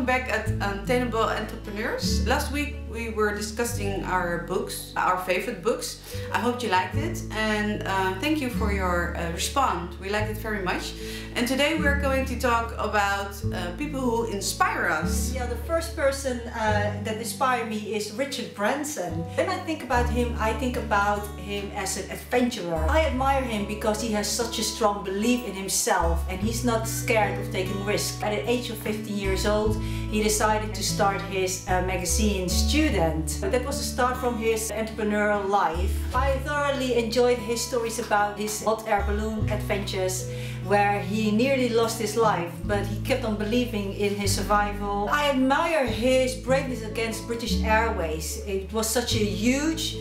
welcome back at Untameable Entrepreneurs. Last week we were discussing our books, our favorite books. I hope you liked it, and thank you for your response. We liked it very much. And today we're going to talk about people who inspire us. Yeah, the first person that inspired me is Richard Branson. When I think about him, I think about him as an adventurer. I admire him because he has such a strong belief in himself and he's not scared of taking risks. At the age of 15 years old, he decided to start his magazine Student. That was a start from his entrepreneurial life. I thoroughly enjoyed his stories about his hot air balloon adventures where he nearly lost his life, but he kept on believing in his survival. I admire his braveness against British Airways. It was such a huge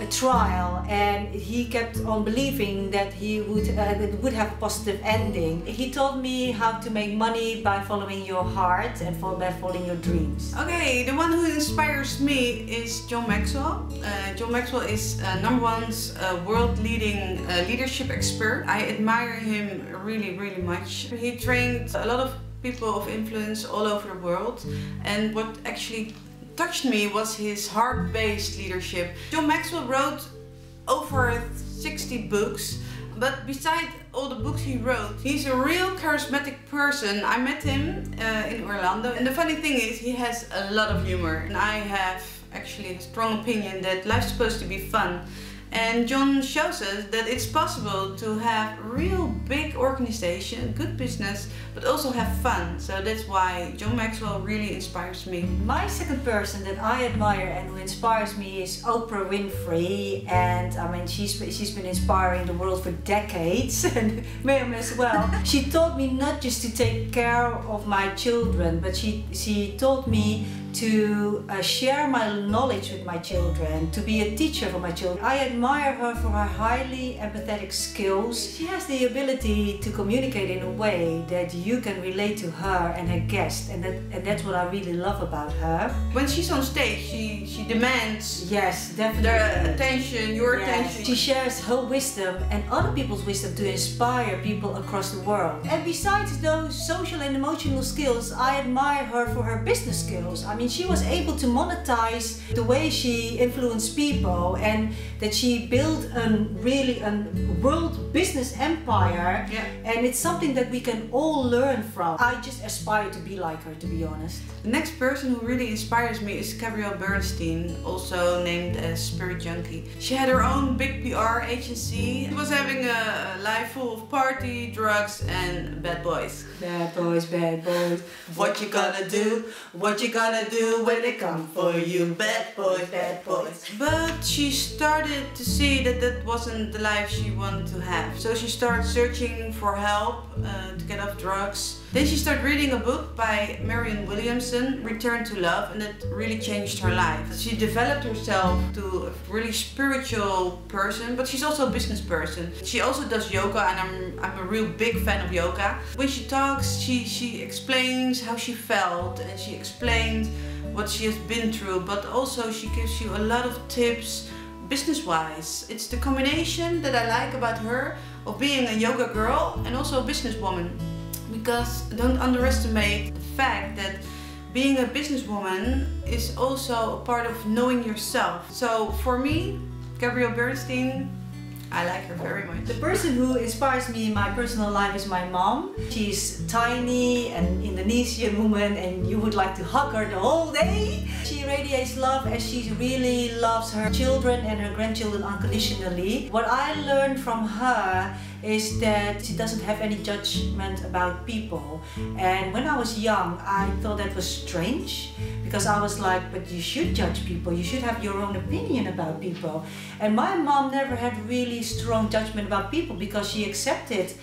trial and he kept on believing that he would have a positive ending. He taught me how to make money by following your heart and by following your dreams. Okay, the one who inspires me is John Maxwell. John Maxwell is #1 world-leading leadership expert. I admire him really much. He trained a lot of people of influence all over the world, and what actually touched me was his heart-based leadership. John Maxwell wrote over 60 books, but beside all the books he wrote, he's a real charismatic person. I met him in Orlando, and the funny thing is he has a lot of humor, and I have actually a strong opinion that life's supposed to be fun. And John shows us that it's possible to have real big organization, good business, but also have fun. So that's why John Maxwell really inspires me. My second person that I admire and who inspires me is Oprah Winfrey. And I mean, she's been inspiring the world for decades, and Mirjam as well. She taught me not just to take care of my children, but she taught me to share my knowledge with my children, to be a teacher for my children. I admire her for her highly empathetic skills. She has the ability to communicate in a way that you can relate to her and her guests, and that's what I really love about her. When she's on stage, she demands definitely attention, your attention. She shares her wisdom and other people's wisdom to inspire people across the world. And besides those social and emotional skills, I admire her for her business skills. I mean, she was able to monetize the way she influenced people, and that she built a world business empire. And it's something that we can all learn from. I just aspire to be like her, to be honest. The next person who really inspires me is Gabrielle Bernstein, also named as Spirit Junkie. She had her own big PR agency. She was having a life full of party, drugs and bad boys. Bad boys, bad boys. What you gonna do? What you gonna do when they come for you? Bad boys, bad boys. But she started to see that that wasn't the life she wanted to have. So she started searching for help to get off drugs. Then she started reading a book by Marianne Williamson, Return to Love, and that really changed her life. She developed herself to a really spiritual person, but she's also a business person. She also does yoga, and I'm a real big fan of yoga. When she talks, she explains how she felt, and she explains what she has been through, but also she gives you a lot of tips business-wise. It's the combination that I like about her of being a yoga girl and also a businesswoman. Because don't underestimate the fact that being a businesswoman is also a part of knowing yourself. So for me, Gabrielle Bernstein, I like her very much. The person who inspires me in my personal life is my mom. She's tiny and Indonesian woman, and you would like to hug her the whole day. She radiates love as she really loves her children and her grandchildren unconditionally. What I learned from her is that she doesn't have any judgment about people. And when I was young, I thought that was strange, because I was like, but you should judge people, you should have your own opinion about people. And my mom never had really strong judgment about people because she accepted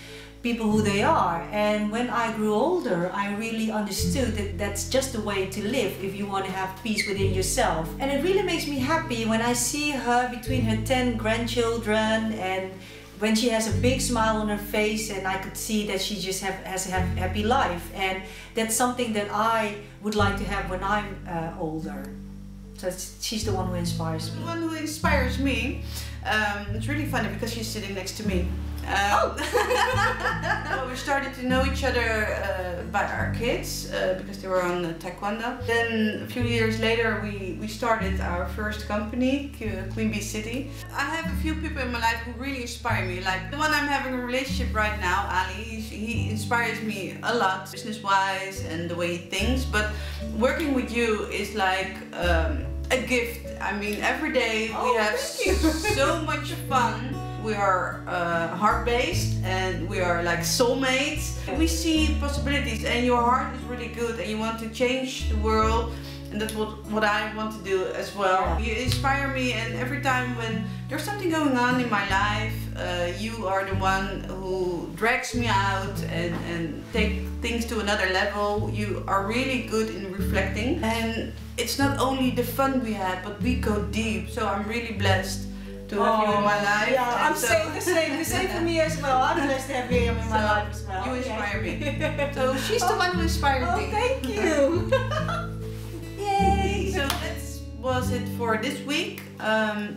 people who they are. And when I grew older, I really understood that that's just the way to live if you want to have peace within yourself. And it really makes me happy when I see her between her 10 grandchildren, and when she has a big smile on her face, and I could see that she just has a happy life. And that's something that I would like to have when I'm older. So she's the one who inspires me. The one who inspires me, it's really funny because she's sitting next to me. we started to know each other by our kids because they were on taekwondo. Then a few years later we started our first company, Queen Bee City. I have a few people in my life who really inspire me. Like the one I'm having a relationship right now, Ali, he inspires me a lot business-wise and the way he thinks. But working with you is like a gift. I mean, every day we have so much fun. We are heart-based and we are like soulmates. We see possibilities and your heart is really good and you want to change the world, and that's what I want to do as well. Yeah. You inspire me, and every time when there's something going on in my life, you are the one who drags me out and take things to another level. You are really good in reflecting, and it's not only the fun we had, but we go deep. So I'm really blessed to have you in my life. Yeah, I'm saying the same for me as well. I'm blessed to have Mirjam in my life as well. You inspire me. So she's the one who inspired me. Thank you. Yay! So that was it for this week.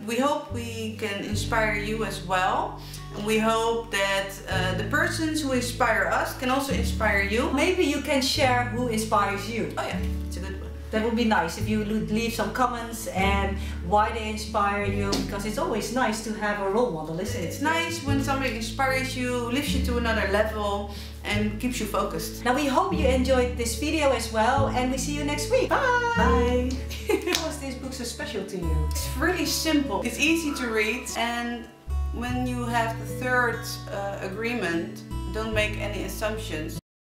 We hope we can inspire you as well. And we hope that the persons who inspire us can also inspire you. Maybe you can share who inspires you. Oh yeah, it's a good one. That would be nice if you would leave some comments and why they inspire you, because it's always nice to have a role model, isn't it? It's nice when somebody inspires you, lifts you to another level and keeps you focused. Now we hope you enjoyed this video as well, and we see you next week. Bye! Bye! How is this book so special to you? It's really simple. It's easy to read, and when you have the third agreement, don't make any assumptions.